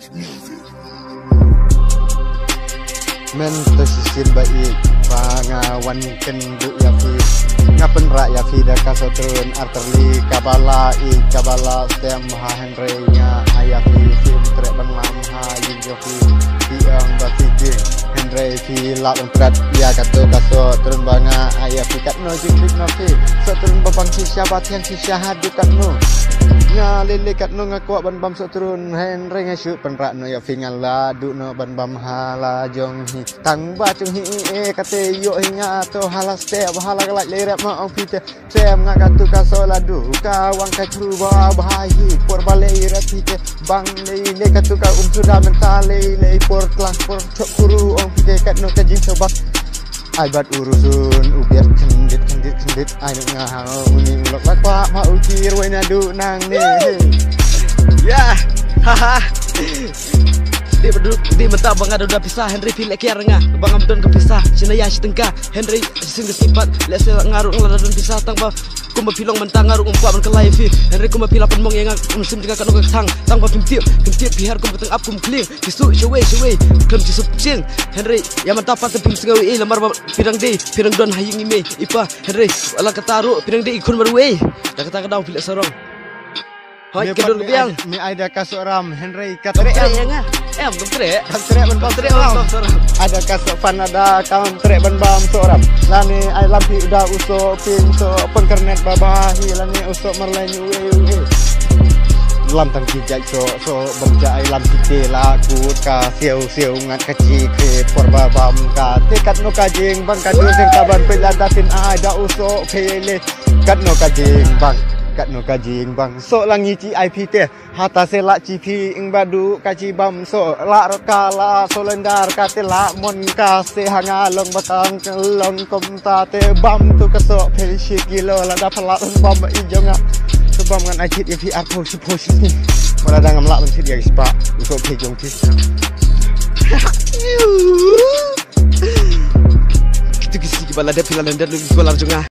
Men tersisin baik pangawan kenduk ya fi ngapen rak ya fi dah kaso turun arterli kabala stem ha Henry nya ayah fi sim trek ban lam ha yin yo fi tiang batiki Henry fi lak ban prat ya kato kaso turun banga ayah fi kat no jing no fi so turun babang si syabat yang si syahad kat no nya lele kat no ngakwa ban bam so turun Henry ngasuk ban rak no ya fi ngala du no ban bam hala jong hi tang ba chung hi kate yo hinya to hala step hala galak lerap ma ong pite sem ngakatu kaso ladu ka wang ka kru ba bahi por balai rati ke bang le katu ka sudah mentale le por kelas por chok kuru ong pite kat no kajing sobak ai bat urusun ubiar kendit ai ngahau uni ulok lakwa ma uki ruina du nang ni ya haha di mentah bang ada udah pisah Henry pilek kia rengah bang amdon kepisah sini ya si tengkah Henry sing sifat lese ngaruk ngeladan pisah tangpa kumba pilong mentang ngaruk umpa ban kelai fi Henry kumba pila penmong yang musim tiga kan nong sang tangpa pimtiep bihar kumba teng up kum kling pisu shwe klem cisup cing Henry yang mentah pat pim singawi lamar pirang don haying ime ipa Henry ala kataru pirang di ikun baru dah kata kadau pilek sarong hoi kedul biang mi ada kaso ram Henry kat trek yang trek ban bam trek ada kaso pan ada kaun trek ban bam soram lani ai lampi udah uso pin so pon kernet babahi lani uso merleni we lam tang kijai so bangja ai lam tite laku ka siu ngat kaci ke por babam ka tekat no kajing bang kadu sing kaban peladatin ada uso pele kat no kajing bang so langi ci IP te hata selak cipi ing badu kaci bam so la rekala so lendar kate la mon kase hangalong batang kelong komta te bam tu keso pesi kilo la da pala bam ijonga so bam ngan ajit IP aku suppose ni mala dangam la bensit ya ispa so pejong pis itu kisi kibala de pilan dan lu kolar jonga